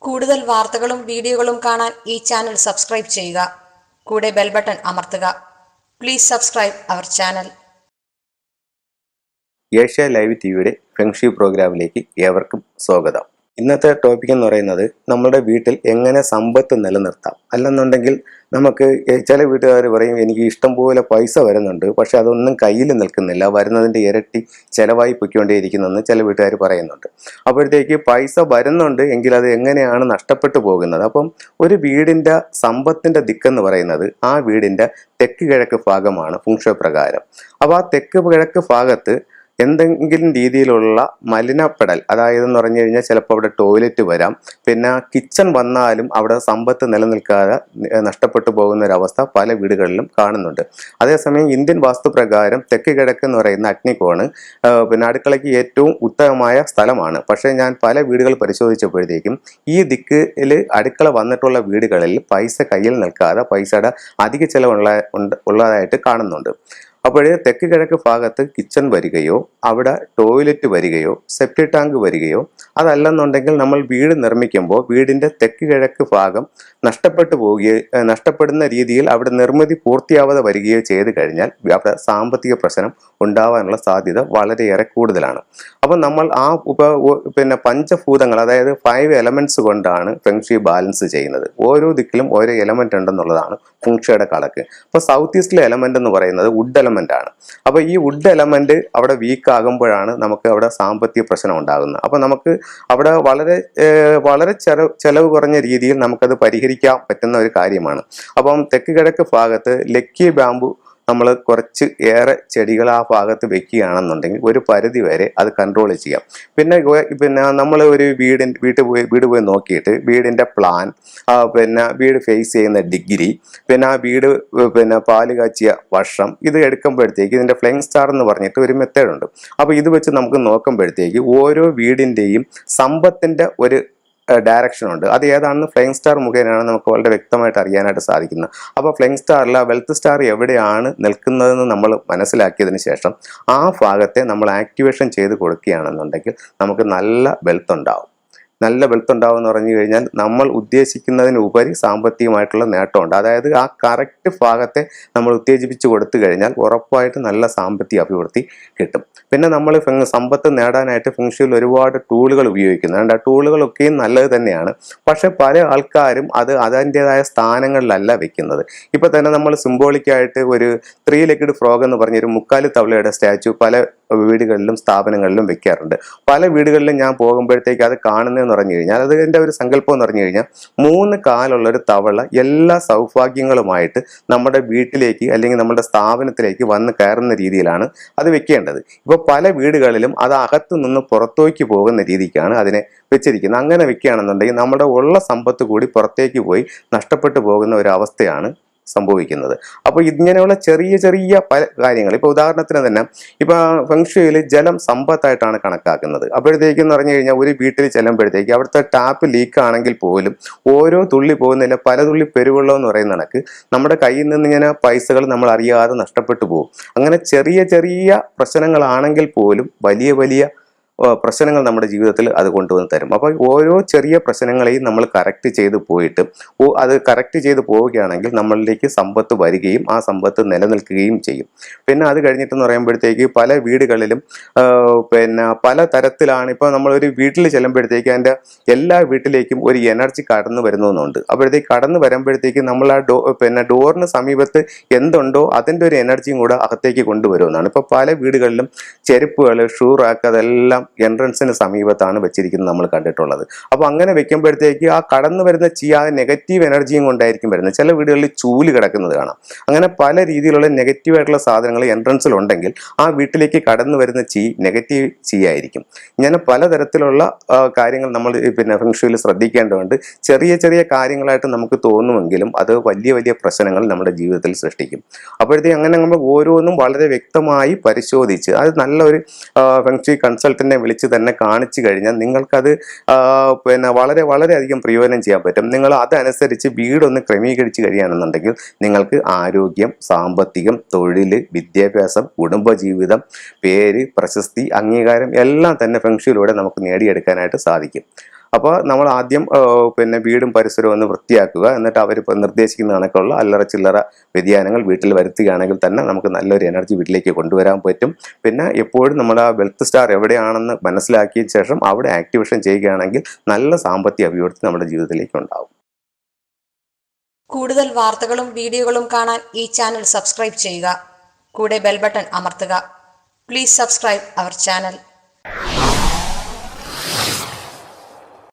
കൂടുതൽ വാർത്തകളും വീഡിയോകളും കാണാൻ ഈ ചാനൽ സബ്സ്ക്രൈബ് ചെയ്യുക. കൂടെ ബെൽ ബട്ടൺ അമർത്തുക. Please subscribe our channel. Asia live ടിവിയുടെ ഫെങ്ഷി പ്രോഗ്രാമിലേക്ക് ഏവർക്കും സ്വാഗതം. ഇന്നത്തെ ടോപ്പിക് എന്ന് പറയുന്നത് നമ്മുടെ വീട്ടിൽ എങ്ങനെ സമ്പത്ത് നിലനിർത്താം. അല്ലെന്നുണ്ടെങ്കിൽ നമുക്ക് ചില വീട്ടുകാർ പറയും എനിക്ക് ഇഷ്ടം പോലെ പൈസ വരുന്നുണ്ട്, പക്ഷെ അതൊന്നും കയ്യിൽ നിൽക്കുന്നില്ല, വരുന്നതിൻ്റെ ഇരട്ടി ചിലവായി പൊയ്ക്കൊണ്ടേയിരിക്കുന്നെന്ന് ചില വീട്ടുകാർ പറയുന്നുണ്ട്. അപ്പോഴത്തേക്ക് പൈസ വരുന്നുണ്ട് എങ്കിൽ അത് എങ്ങനെയാണ് നഷ്ടപ്പെട്ടു പോകുന്നത്. അപ്പം ഒരു വീടിൻ്റെ സമ്പത്തിൻ്റെ ദിക്കെന്ന് പറയുന്നത് ആ വീടിൻ്റെ തെക്ക് കിഴക്ക് ഭാഗമാണ് ഫെങ്ഷി പ്രകാരം. അപ്പോൾ ആ തെക്ക് കിഴക്ക് ഭാഗത്ത് എന്തെങ്കിലും രീതിയിലുള്ള മലിനപ്പെടൽ, അതായത് എന്ന് പറഞ്ഞു കഴിഞ്ഞാൽ ചിലപ്പോൾ അവിടെ ടോയ്ലറ്റ് വരാം, പിന്നെ കിച്ചൺ വന്നാലും അവിടെ സമ്പത്ത് നിലനിൽക്കാതെ നഷ്ടപ്പെട്ടു പോകുന്ന ഒരവസ്ഥ പല വീടുകളിലും കാണുന്നുണ്ട്. അതേസമയം ഇന്ത്യൻ വാസ്തുപ്രകാരം തെക്ക് കിഴക്ക് എന്ന് പറയുന്ന അഗ്നികോണ് പിന്നെ അടുക്കളയ്ക്ക് ഏറ്റവും ഉത്തമമായ സ്ഥലമാണ്. പക്ഷേ ഞാൻ പല വീടുകൾ പരിശോധിച്ചപ്പോഴത്തേക്കും ഈ ദിക്കിൽ അടുക്കള വന്നിട്ടുള്ള വീടുകളിൽ പൈസ കയ്യിൽ നിൽക്കാതെ പൈസയുടെ അധിക ഉള്ളതായിട്ട് കാണുന്നുണ്ട്. അപ്പോഴേ തെക്ക് കിഴക്ക് ഭാഗത്ത് കിച്ചൺ വരികയോ അവിടെ ടോയ്ലറ്റ് വരികയോ സെപ്റ്റിക് ടാങ്ക് വരികയോ അതല്ലെന്നുണ്ടെങ്കിൽ നമ്മൾ വീട് നിർമ്മിക്കുമ്പോൾ വീടിൻ്റെ തെക്ക് കിഴക്ക് ഭാഗം നഷ്ടപ്പെടുന്ന രീതിയിൽ അവിടെ നിർമ്മിതി പൂർത്തിയാവാതെ വരികയോ ചെയ്തു കഴിഞ്ഞാൽ അവിടെ സാമ്പത്തിക പ്രശ്നം ഉണ്ടാവാനുള്ള സാധ്യത വളരെയേറെ കൂടുതലാണ്. അപ്പം നമ്മൾ ആ പഞ്ചഭൂതങ്ങൾ, അതായത് 5 എലമെന്റ്സ് കൊണ്ടാണ് ഫെങ്ഷി ബാലൻസ് ചെയ്യുന്നത്. ഓരോ ദിക്കിലും ഓരോ എലമെന്റ് ഉണ്ടെന്നുള്ളതാണ് ഫെങ്ഷിയുടെ കണക്ക്. അപ്പോൾ സൗത്ത് ഈസ്റ്റിലെ എലമെന്റ് എന്ന് പറയുന്നത് വുഡ് എലമെന്റ് ആണ്. അപ്പോൾ ഈ വുഡ് എലമെന്റ് അവിടെ വീക്ക് ആകുമ്പോഴാണ് നമുക്ക് അവിടെ സാമ്പത്തിക പ്രശ്നം ഉണ്ടാകുന്നത്. അപ്പോൾ നമുക്ക് അവിടെ വളരെ ചെലവ് കുറഞ്ഞ രീതിയിൽ നമുക്കത് പരിഹരിക്കാൻ പറ്റുന്ന ഒരു കാര്യമാണ്. അപ്പം തെക്ക് കിഴക്ക് ഭാഗത്ത് ലക്കി ബാമ്പു നമ്മൾ കുറച്ച് ഏറെ ചെടികൾ ആ ഭാഗത്ത് വെക്കുകയാണെന്നുണ്ടെങ്കിൽ ഒരു പരിധി വരെ അത് കൺട്രോൾ ചെയ്യാം. പിന്നെ നമ്മൾ ഒരു വീട് പോയി നോക്കിയിട്ട് വീടിൻ്റെ പ്ലാൻ, വീട് ഫേസ് ചെയ്യുന്ന ഡിഗ്രി, ആ വീട് പാല് കാച്ചിയ വർഷം, ഇത് എടുക്കുമ്പോഴത്തേക്ക് ഇതിൻ്റെ ഫ്ലെയിങ് സ്റ്റാർ എന്ന് പറഞ്ഞിട്ട് ഒരു മെത്തേഡ് ഉണ്ട്. അപ്പോൾ ഇത് വെച്ച് നമുക്ക് നോക്കുമ്പോഴത്തേക്ക് ഓരോ വീടിൻ്റെയും സമ്പത്തിൻ്റെ ഒരു ഡയറക്ഷൻ ഉണ്ട്. അത് ഏതാണെന്ന് ഫ്ലെയിങ് സ്റ്റാർ മുഖേനയാണ് നമുക്ക് വളരെ വ്യക്തമായിട്ട് അറിയാനായിട്ട് സാധിക്കുന്നത്. അപ്പോൾ ഫ്ലെയിങ് സ്റ്റാറിൽ വെൽത്ത് സ്റ്റാർ എവിടെയാണ് നിൽക്കുന്നതെന്ന് നമ്മൾ മനസ്സിലാക്കിയതിന് ശേഷം ആ ഭാഗത്തെ നമ്മൾ ആക്ടിവേഷൻ ചെയ്ത് കൊടുക്കുകയാണെന്നുണ്ടെങ്കിൽ നമുക്ക് നല്ല വെൽത്ത് ഉണ്ടാവും. നല്ല വെൽത്ത് ഉണ്ടാവും എന്ന് പറഞ്ഞു കഴിഞ്ഞാൽ നമ്മൾ ഉദ്ദേശിക്കുന്നതിനുപരി സാമ്പത്തികമായിട്ടുള്ള നേട്ടമുണ്ട്. അതായത് ആ കറക്റ്റ് ഭാഗത്തെ നമ്മൾ ഉത്തേജിപ്പിച്ച് കൊടുത്തു കഴിഞ്ഞാൽ ഉറപ്പായിട്ട് നല്ല സാമ്പത്തിക അഭിവൃദ്ധി കിട്ടും. പിന്നെ നമ്മൾ സമ്പത്ത് നേടാനായിട്ട് ഫെങ്ഷിയിൽ ഒരുപാട് ടൂളുകൾ ഉപയോഗിക്കുന്നുണ്ട്. ആ ടൂളുകളൊക്കെയും നല്ലത് തന്നെയാണ്. പക്ഷെ പല ആൾക്കാരും അത് അതിൻ്റെതായ സ്ഥാനങ്ങളിലല്ല വെക്കുന്നത്. ഇപ്പം തന്നെ നമ്മൾ സിംബോളിക്കായിട്ട് ഒരു 3 legged ഫ്രോഗ് എന്ന് പറഞ്ഞൊരു മുക്കാലി തവളയുടെ സ്റ്റാച്ചു പല വീടുകളിലും സ്ഥാപനങ്ങളിലും വെക്കാറുണ്ട്. പല വീടുകളിലും ഞാൻ പോകുമ്പോഴത്തേക്ക് അത് കാണുന്നതെന്ന് പറഞ്ഞു കഴിഞ്ഞാൽ അതിൻ്റെ ഒരു സങ്കല്പം എന്ന് പറഞ്ഞു കഴിഞ്ഞാൽ 3 കാലുള്ളൊരു തവള എല്ലാ സൗഭാഗ്യങ്ങളുമായിട്ട് നമ്മുടെ വീട്ടിലേക്ക് അല്ലെങ്കിൽ നമ്മുടെ സ്ഥാപനത്തിലേക്ക് വന്ന് കയറുന്ന രീതിയിലാണ് അത് വെക്കേണ്ടത്. ഇപ്പോൾ പല വീടുകളിലും അത് അകത്തു നിന്ന് പുറത്തേക്ക് പോകുന്ന രീതിക്കാണ് അതിനെ വെച്ചിരിക്കുന്നത്. അങ്ങനെ വെക്കുകയാണെന്നുണ്ടെങ്കിൽ നമ്മുടെ ഉള്ള സമ്പത്ത് കൂടി പുറത്തേക്ക് പോയി നഷ്ടപ്പെട്ടു പോകുന്ന ഒരു അവസ്ഥയാണ് സംഭവിക്കുന്നത്. അപ്പോൾ ഇങ്ങനെയുള്ള ചെറിയ പല കാര്യങ്ങൾ, ഇപ്പോൾ ഉദാഹരണത്തിന് തന്നെ ഇപ്പോൾ ഫെങ്ഷിയിൽ ജലം സമ്പത്തായിട്ടാണ് കണക്കാക്കുന്നത്. അപ്പോഴത്തേക്കെന്ന് പറഞ്ഞു കഴിഞ്ഞാൽ ഒരു വീട്ടിൽ ചെല്ലുമ്പോഴത്തേക്ക് അവിടുത്തെ ടാപ്പ് ലീക്ക് ആണെങ്കിൽ പോലും ഓരോ തുള്ളി പോകുന്നില്ല പല തുള്ളി പെരുവെള്ളം എന്ന് പറയുന്ന കണക്ക് നമ്മുടെ കയ്യിൽ നിന്ന് ഇങ്ങനെ പൈസകൾ നമ്മൾ അറിയാതെ നഷ്ടപ്പെട്ടു പോകും. അങ്ങനെ ചെറിയ പ്രശ്നങ്ങളാണെങ്കിൽ പോലും വലിയ പ്രശ്നങ്ങൾ നമ്മുടെ ജീവിതത്തിൽ അത് കൊണ്ടുവന്ന് തരും. അപ്പോൾ ഓരോ ചെറിയ പ്രശ്നങ്ങളെയും നമ്മൾ കറക്റ്റ് ചെയ്ത് പോയിട്ട് അത് കറക്റ്റ് ചെയ്ത് പോവുകയാണെങ്കിൽ നമ്മളിലേക്ക് സമ്പത്ത് വരികയും ആ സമ്പത്ത് നിലനിൽക്കുകയും ചെയ്യും. പിന്നെ അത് കഴിഞ്ഞിട്ടെന്ന് പറയുമ്പോഴത്തേക്ക് പല വീടുകളിലും പല തരത്തിലാണ്. ഇപ്പോൾ നമ്മളൊരു വീട്ടിൽ ചെല്ലുമ്പോഴത്തേക്ക് അതിൻ്റെ എല്ലാ വീട്ടിലേക്കും ഒരു എനർജി കടന്നു വരുന്നുണ്ട്. അപ്പോഴത്തേക്ക് കടന്നു വരുമ്പോഴത്തേക്ക് നമ്മൾ ആ ഡോറിന് സമീപത്ത് എന്തുണ്ടോ അതിൻ്റെ ഒരു എനർജിയും കൂടെ അകത്തേക്ക് കൊണ്ടുവരുമെന്നാണ്. ഇപ്പോൾ പല വീടുകളിലും ചെരുപ്പുകൾ, ഷൂ റാക്ക് അതെല്ലാം എൻട്രൻസിന് സമീപത്താണ് വെച്ചിരിക്കുന്നത് നമ്മൾ കണ്ടിട്ടുള്ളത്. അപ്പോൾ അങ്ങനെ വെക്കുമ്പോഴത്തേക്ക് ആ കടന്നു വരുന്ന ആ നെഗറ്റീവ് എനർജിയും കൊണ്ടായിരിക്കും വരുന്നത്. ചില വീടുകളിൽ ചൂല് കിടക്കുന്നത് കാണാം. അങ്ങനെ പല രീതിയിലുള്ള നെഗറ്റീവായിട്ടുള്ള സാധനങ്ങൾ എൻട്രൻസിൽ ഉണ്ടെങ്കിൽ ആ വീട്ടിലേക്ക് കടന്നു വരുന്ന നെഗറ്റീവ് ആയിരിക്കും. ഇങ്ങനെ പലതരത്തിലുള്ള കാര്യങ്ങൾ നമ്മൾ ഫെങ്ഷിയിൽ ശ്രദ്ധിക്കേണ്ടതുണ്ട്. ചെറിയ കാര്യങ്ങളായിട്ട് നമുക്ക് തോന്നുമെങ്കിലും അത് വലിയ പ്രശ്നങ്ങൾ നമ്മുടെ ജീവിതത്തിൽ സൃഷ്ടിക്കും. അപ്പോഴത്തേക്ക് അങ്ങനെ നമ്മൾ ഓരോന്നും വളരെ വ്യക്തമായി പരിശോധിച്ച് അത് നല്ലൊരു ഫെങ്ഷി കൺസൾട്ടന്റിനെ വിളിച്ച് തന്നെ കാണിച്ചു കഴിഞ്ഞാൽ നിങ്ങൾക്കത് വളരെയധികം പ്രയോജനം ചെയ്യാൻ പറ്റും. നിങ്ങൾ അതനുസരിച്ച് വീടൊന്ന് ക്രമീകരിച്ച് കഴിയുകയാണെന്നുണ്ടെങ്കിൽ നിങ്ങൾക്ക് ആരോഗ്യം, സാമ്പത്തികം, തൊഴിൽ, വിദ്യാഭ്യാസം, കുടുംബജീവിതം, പേര്, പ്രശസ്തി, അംഗീകാരം എല്ലാം തന്നെ ഫെങ്ഷിയിലൂടെ നമുക്ക് നേടിയെടുക്കാനായിട്ട് സാധിക്കും. അപ്പോൾ നമ്മൾ ആദ്യം പിന്നെ വീടും പരിസരവും ഒന്ന് വൃത്തിയാക്കുക. എന്നിട്ട് അവർ നിർദ്ദേശിക്കുന്ന കണക്കുള്ള അല്ലറ ചില്ലറ വ്യതിയാനങ്ങൾ വീട്ടിൽ വരുത്തുകയാണെങ്കിൽ തന്നെ നമുക്ക് നല്ലൊരു എനർജി വീട്ടിലേക്ക് കൊണ്ടുവരാൻ പറ്റും. പിന്നെ എപ്പോഴും നമ്മുടെ ആ വെൽത്ത് സ്റ്റാർ എവിടെയാണെന്ന് മനസ്സിലാക്കിയ ശേഷം അവിടെ ആക്ടിവേഷൻ ചെയ്യുകയാണെങ്കിൽ നല്ല സാമ്പത്തിക അഭിവൃദ്ധി നമ്മുടെ ജീവിതത്തിലേക്ക് ഉണ്ടാവും. കൂടുതൽ വാർത്തകളും വീഡിയോകളും കാണാൻ ഈ ചാനൽ സബ്സ്ക്രൈബ് ചെയ്യുക. കൂടെ ബെൽ ബട്ടൺ അമർത്തുക. Please subscribe our channel.